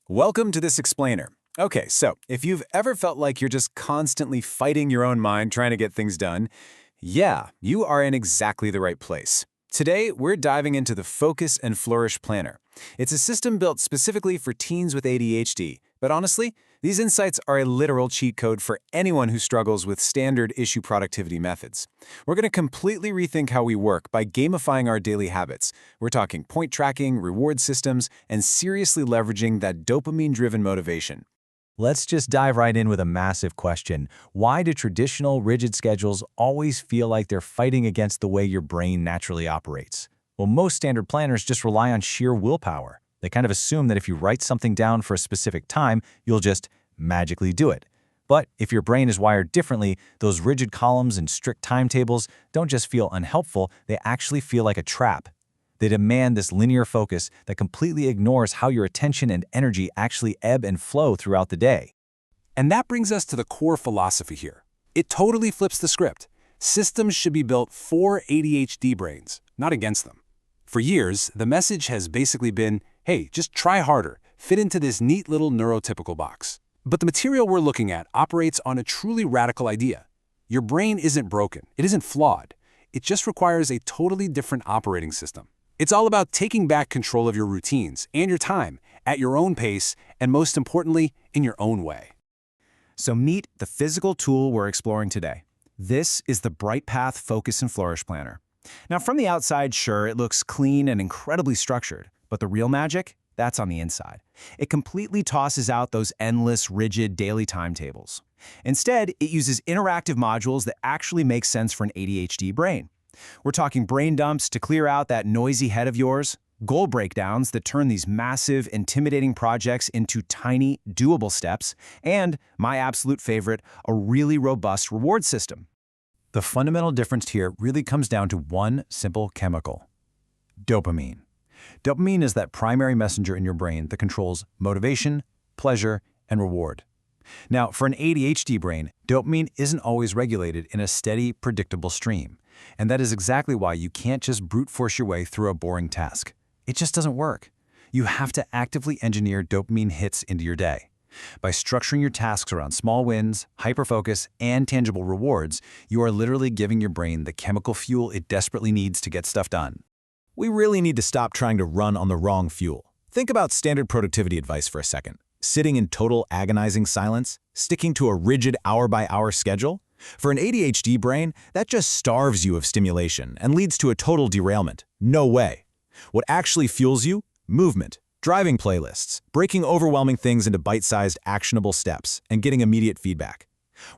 Welcome to this explainer. Okay, so if you've ever felt like you're just constantly fighting your own mind trying to get things done, yeah, you are in exactly the right place. Today, we're diving into the Focus and Flourish Planner. It's a system built specifically for teens with ADHD, but honestly, these insights are a literal cheat code for anyone who struggles with standard issue productivity methods. We're going to completely rethink how we work by gamifying our daily habits. We're talking point tracking, reward systems, and seriously leveraging that dopamine-driven motivation. Let's just dive right in with a massive question. Why do traditional, rigid schedules always feel like they're fighting against the way your brain naturally operates? Well, most standard planners just rely on sheer willpower. They kind of assume that if you write something down for a specific time, you'll just magically do it. But if your brain is wired differently, those rigid columns and strict timetables don't just feel unhelpful, they actually feel like a trap. They demand this linear focus that completely ignores how your attention and energy actually ebb and flow throughout the day. And that brings us to the core philosophy here. It totally flips the script. Systems should be built for ADHD brains, not against them. For years, the message has basically been, hey, just try harder, fit into this neat little neurotypical box. But the material we're looking at operates on a truly radical idea. Your brain isn't broken, it isn't flawed. It just requires a totally different operating system. It's all about taking back control of your routines and your time at your own pace, and most importantly, in your own way. So meet the physical tool we're exploring today. This is the Bright Path Focus and Flourish Planner. Now, from the outside, sure, it looks clean and incredibly structured, but the real magic, that's on the inside. It completely tosses out those endless, rigid daily timetables. Instead, it uses interactive modules that actually make sense for an ADHD brain. We're talking brain dumps to clear out that noisy head of yours, goal breakdowns that turn these massive, intimidating projects into tiny, doable steps, and, my absolute favorite, a really robust reward system. The fundamental difference here really comes down to one simple chemical: dopamine. Dopamine is that primary messenger in your brain that controls motivation, pleasure, and reward. Now, for an ADHD brain, dopamine isn't always regulated in a steady, predictable stream. And that is exactly why you can't just brute force your way through a boring task. It just doesn't work. You have to actively engineer dopamine hits into your day. By structuring your tasks around small wins, hyperfocus, and tangible rewards, you are literally giving your brain the chemical fuel it desperately needs to get stuff done. We really need to stop trying to run on the wrong fuel. Think about standard productivity advice for a second. Sitting in total agonizing silence, sticking to a rigid hour-by-hour schedule. For an ADHD brain, that just starves you of stimulation and leads to a total derailment. No way. What actually fuels you? Movement, driving playlists, breaking overwhelming things into bite-sized, actionable steps, and getting immediate feedback.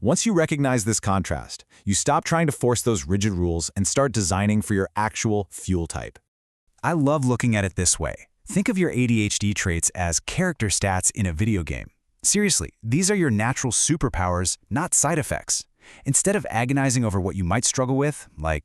Once you recognize this contrast, you stop trying to force those rigid rules and start designing for your actual fuel type. I love looking at it this way. Think of your ADHD traits as character stats in a video game. Seriously, these are your natural superpowers, not side effects. Instead of agonizing over what you might struggle with, like,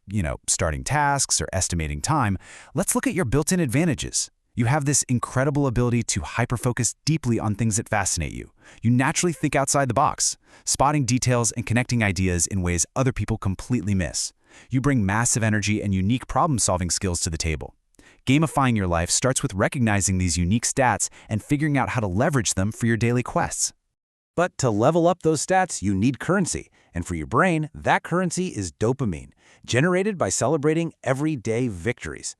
starting tasks or estimating time, let's look at your built-in advantages. You have this incredible ability to hyper-focus deeply on things that fascinate you. You naturally think outside the box, spotting details and connecting ideas in ways other people completely miss. You bring massive energy and unique problem-solving skills to the table. Gamifying your life starts with recognizing these unique stats and figuring out how to leverage them for your daily quests. But to level up those stats, you need currency. And for your brain, that currency is dopamine, generated by celebrating everyday victories.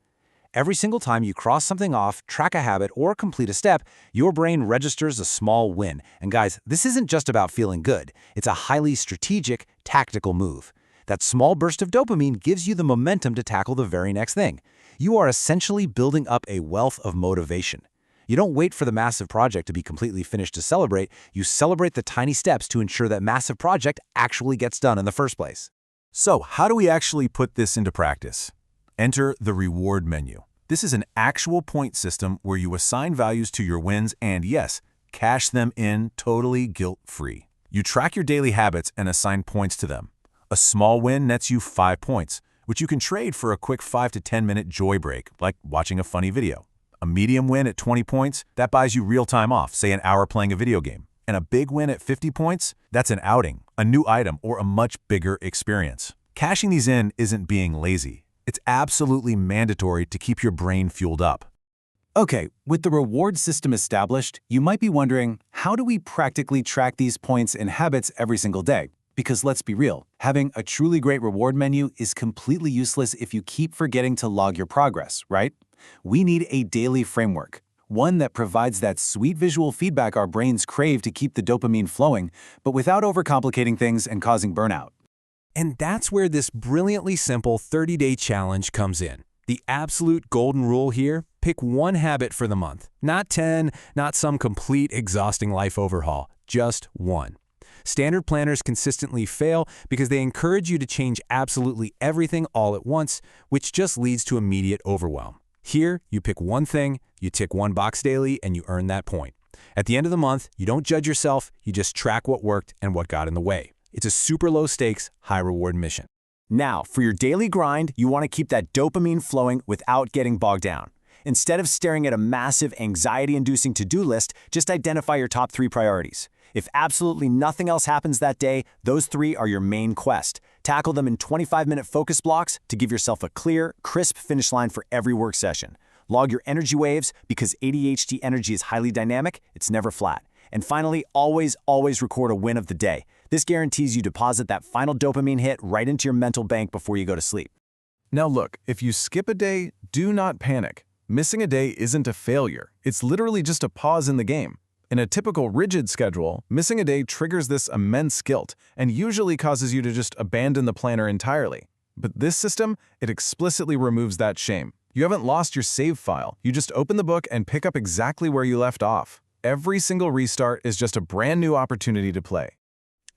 Every single time you cross something off, track a habit, or complete a step, your brain registers a small win. And guys, this isn't just about feeling good. It's a highly strategic, tactical move. That small burst of dopamine gives you the momentum to tackle the very next thing. You are essentially building up a wealth of motivation. You don't wait for the massive project to be completely finished to celebrate. You celebrate the tiny steps to ensure that massive project actually gets done in the first place. So, how do we actually put this into practice? Enter the reward menu. This is an actual point system where you assign values to your wins and, yes, cash them in totally guilt-free. You track your daily habits and assign points to them. A small win nets you 5 points, which you can trade for a quick 5 to 10-minute joy break, like watching a funny video. A medium win at 20 points, that buys you real time off, say an hour playing a video game. And a big win at 50 points, that's an outing, a new item, or a much bigger experience. Cashing these in isn't being lazy. It's absolutely mandatory to keep your brain fueled up. Okay, with the reward system established, you might be wondering, how do we practically track these points and habits every single day? Because let's be real, having a truly great reward menu is completely useless if you keep forgetting to log your progress, right? We need a daily framework, one that provides that sweet visual feedback our brains crave to keep the dopamine flowing, but without overcomplicating things and causing burnout. And that's where this brilliantly simple 30-day challenge comes in. The absolute golden rule here: pick one habit for the month. Not 10, not some complete exhausting life overhaul, just one. Standard planners consistently fail because they encourage you to change absolutely everything all at once, which just leads to immediate overwhelm. Here, you pick one thing, you tick one box daily, and you earn that point. At the end of the month, you don't judge yourself, you just track what worked and what got in the way. It's a super low-stakes, high-reward mission. Now, for your daily grind, you want to keep that dopamine flowing without getting bogged down. Instead of staring at a massive, anxiety-inducing to-do list, just identify your top 3 priorities. If absolutely nothing else happens that day, those 3 are your main quest. Tackle them in 25-minute focus blocks to give yourself a clear, crisp finish line for every work session. Log your energy waves because ADHD energy is highly dynamic, it's never flat. And finally, always record a win of the day. This guarantees you deposit that final dopamine hit right into your mental bank before you go to sleep. Now look, if you skip a day, do not panic. Missing a day isn't a failure. It's literally just a pause in the game. In a typical rigid schedule, missing a day triggers this immense guilt and usually causes you to just abandon the planner entirely. But this system, it explicitly removes that shame. You haven't lost your save file. You just open the book and pick up exactly where you left off. Every single restart is just a brand new opportunity to play.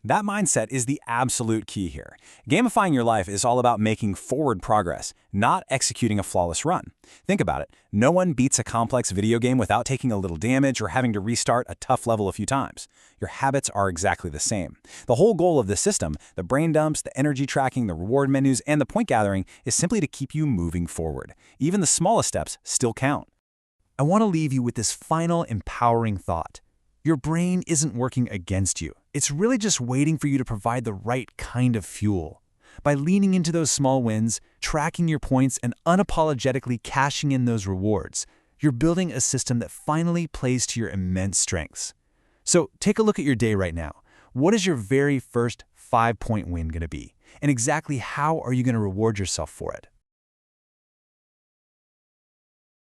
That mindset is the absolute key here. Gamifying your life is all about making forward progress, not executing a flawless run. Think about it. No one beats a complex video game without taking a little damage or having to restart a tough level a few times. Your habits are exactly the same. The whole goal of this system, the brain dumps, the energy tracking, the reward menus, and the point gathering, is simply to keep you moving forward. Even the smallest steps still count. I want to leave you with this final empowering thought. Your brain isn't working against you. It's really just waiting for you to provide the right kind of fuel. By leaning into those small wins, tracking your points, and unapologetically cashing in those rewards, you're building a system that finally plays to your immense strengths. So take a look at your day right now. What is your very first 5-point win going to be? And exactly how are you going to reward yourself for it?